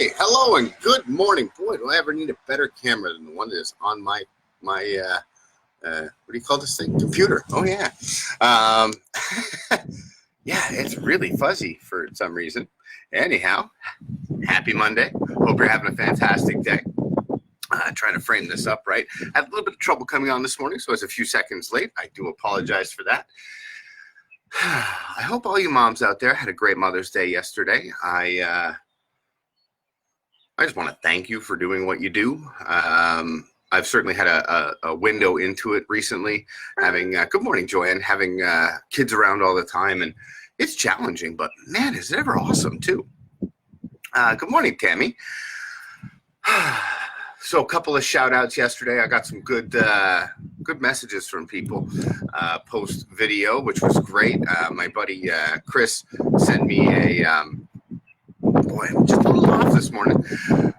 Okay, hello and good morning. Boy, do I ever need a better camera than the one that is on my what do you call this thing? Computer. Oh yeah. Yeah, it's really fuzzy for some reason. Anyhow, happy Monday. Hope you're having a fantastic day. Trying to frame this up right. I had a little bit of trouble coming on this morning, so I was a few seconds late. I do apologize for that. I hope all you moms out there had a great Mother's Day yesterday. I just want to thank you for doing what you do. I've certainly had a window into it recently, having, good morning, Joanne, having kids around all the time. And it's challenging, but man, is it ever awesome too. Good morning, Tammy. So a couple of shout outs yesterday. I got some good messages from people post video, which was great. My buddy Chris sent me a, boy, I'm just a little off this morning.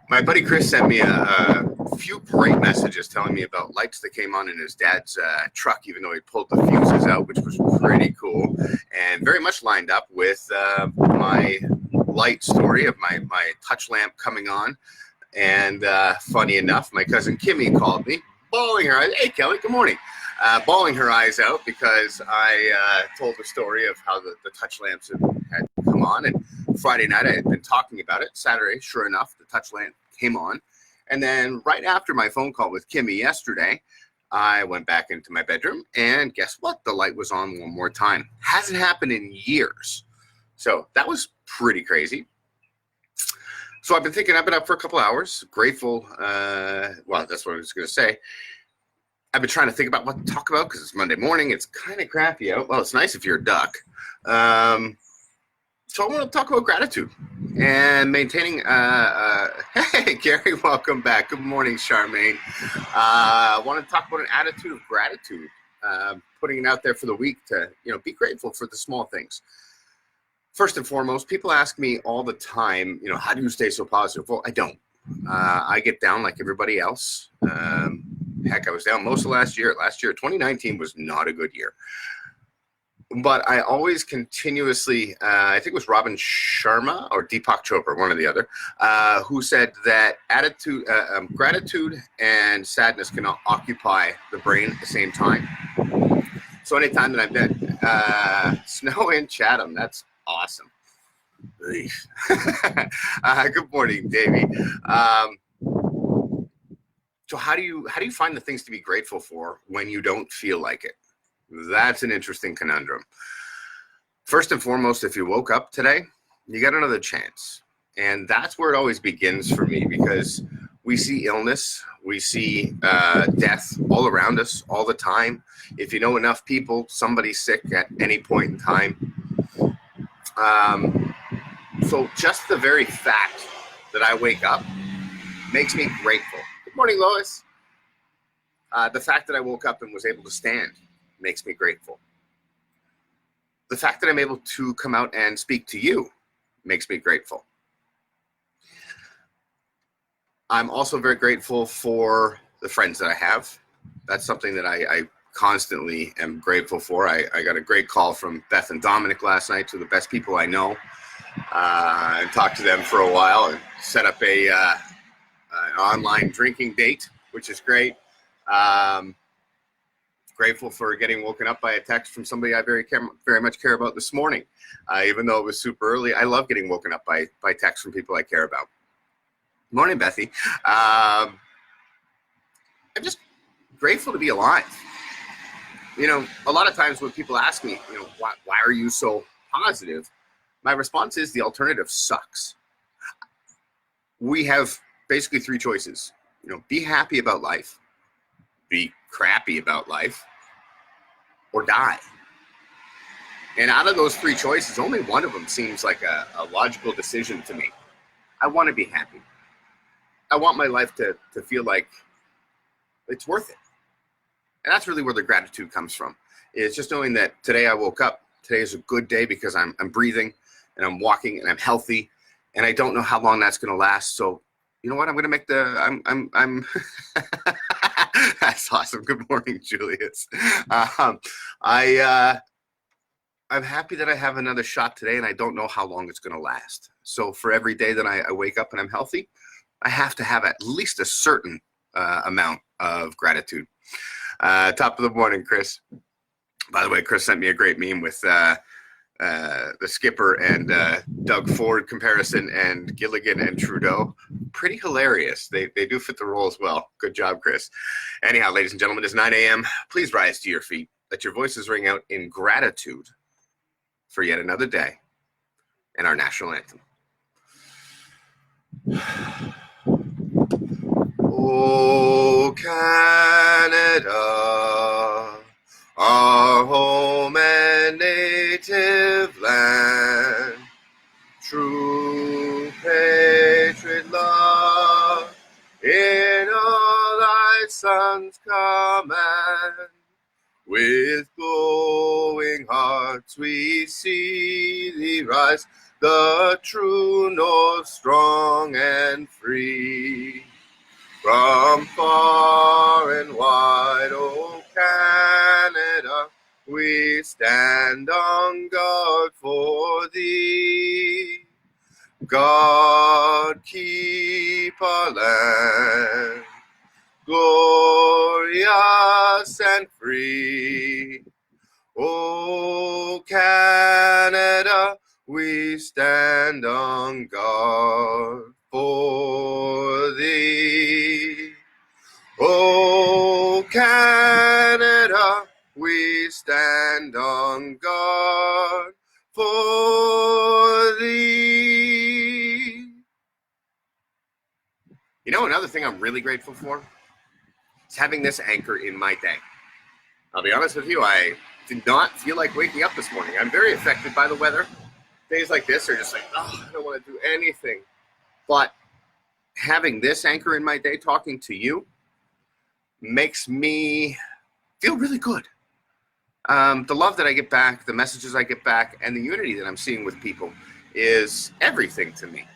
My buddy Chris sent me a few great messages telling me about lights that came on in his dad's truck, even though he pulled the fuses out, which was pretty cool and very much lined up with my light story of my touch lamp coming on. And funny enough, my cousin Kimmy called me, bawling her eyes. Hey, Kelly, good morning. Bawling her eyes out because I told the story of how the touch lamps had come on. And Friday night, I had been talking about it. Saturday, sure enough, the touch lamp came on. And then right after my phone call with Kimmy yesterday, I went back into my bedroom. And guess what? The light was on one more time. Hasn't happened in years. So that was pretty crazy. So I've been up for a couple hours, grateful. Well, that's what I was going to say. I've been trying to think about what to talk about because it's Monday morning. It's kind of crappy out. Well, it's nice if you're a duck. So I want to talk about gratitude and maintaining. Hey, Gary, welcome back. Good morning, Charmaine. I want to talk about an attitude of gratitude, putting it out there for the week to, be grateful for the small things. First and foremost, people ask me all the time, how do you stay so positive? Well, I don't. I get down like everybody else. Heck, I was down most of last year. Last year, 2019 was not a good year. But I always continuously, I think it was Robin Sharma or Deepak Chopra, one or the other, who said that gratitude and sadness cannot occupy the brain at the same time. So anytime that I've been snow in Chatham, that's awesome. Good morning, Davey. So how do you find the things to be grateful for when you don't feel like it? That's an interesting conundrum. First and foremost, if you woke up today, you got another chance. And that's where it always begins for me, because we see illness, we see death all around us all the time. If you know enough people, somebody's sick at any point in time. So just the very fact that I wake up makes me grateful. Good morning, Lois. The fact that I woke up and was able to stand makes me grateful. The fact that I'm able to come out and speak to you makes me grateful. I'm also very grateful for the friends that I have. That's something that I constantly am grateful for. I got a great call from Beth and Dominic last night, two of the best people I know. I talked to them for a while and set up an online drinking date, which is great. Grateful for getting woken up by a text from somebody I very much care about this morning. Even though it was super early, I love getting woken up by texts from people I care about. Morning, Bethy. I'm just grateful to be alive. A lot of times when people ask me, why are you so positive? My response is the alternative sucks. We have basically three choices. Be happy about life, be crappy about life, or die. And out of those three choices, only one of them seems like a logical decision to me. I want to be happy. I want my life to feel like it's worth it. And that's really where the gratitude comes from. It's just knowing that today I woke up. Today is a good day because I'm breathing and I'm walking and I'm healthy, and I don't know how long that's going to last. So you know what? I'm going to make I'm that's awesome. Good morning, Julius. I'm I'm happy that I have another shot today, and I don't know how long it's going to last. So for every day that I wake up and I'm healthy, I have to have at least a certain amount of gratitude. Top of the morning, Chris. By the way, Chris sent me a great meme with the skipper and Doug Ford comparison and Gilligan and Trudeau. Pretty hilarious. They do fit the role as well. Good job, Chris. Anyhow, ladies and gentlemen, it's 9 a.m. Please rise to your feet. Let your voices ring out in gratitude for yet another day and our national anthem. Oh, Canada, our home and native land, true patriot love in all thy sons' command. With glowing hearts we see thee rise, the true north strong and free. From far and wide, O Canada, we stand on guard for thee. God keep our land glorious and free. O Canada, we stand on guard for thee. O Canada, we stand on guard for thee. You know, another thing I'm really grateful for is having this anchor in my day. I'll be honest with you, I did not feel like waking up this morning. I'm very affected by the weather. Days like this are just like, oh, I don't want to do anything. But having this anchor in my day, talking to you, makes me feel really good. The love that I get back, the messages I get back, and the unity that I'm seeing with people is everything to me.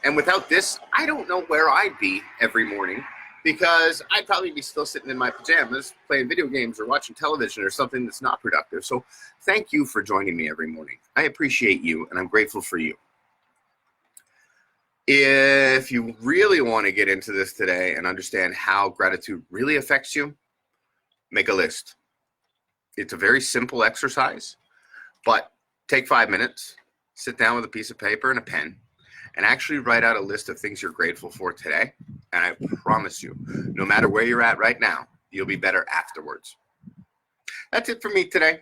And without this, I don't know where I'd be every morning, because I'd probably be still sitting in my pajamas playing video games or watching television or something that's not productive. So thank you for joining me every morning. I appreciate you, and I'm grateful for you. If you really want to get into this today and understand how gratitude really affects you, make a list. It's a very simple exercise, but take 5 minutes, sit down with a piece of paper and a pen, and actually write out a list of things you're grateful for today. And I promise you, no matter where you're at right now, you'll be better afterwards. That's it for me today.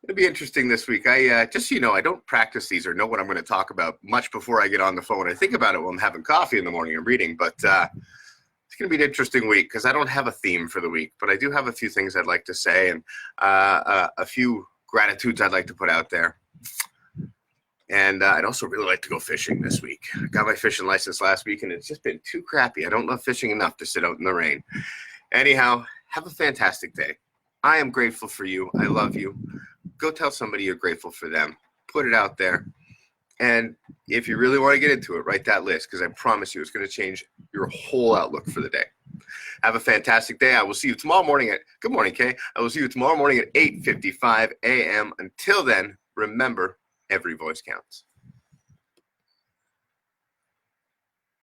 It'll be interesting this week. Just so you know, I don't practice these or know what I'm going to talk about much before I get on the phone. I think about it while I'm having coffee in the morning and reading, but it's going to be an interesting week because I don't have a theme for the week, but I do have a few things I'd like to say and a few gratitudes I'd like to put out there. And I'd also really like to go fishing this week. I got my fishing license last week, and it's just been too crappy. I don't love fishing enough to sit out in the rain. Anyhow, have a fantastic day. I am grateful for you. I love you. Go tell somebody you're grateful for them. Put it out there. And if you really want to get into it, write that list, because I promise you it's going to change your whole outlook for the day. Have a fantastic day. I will see you tomorrow morning good morning, Kay. I will see you tomorrow morning at 8:55 a.m. Until then, remember, every voice counts.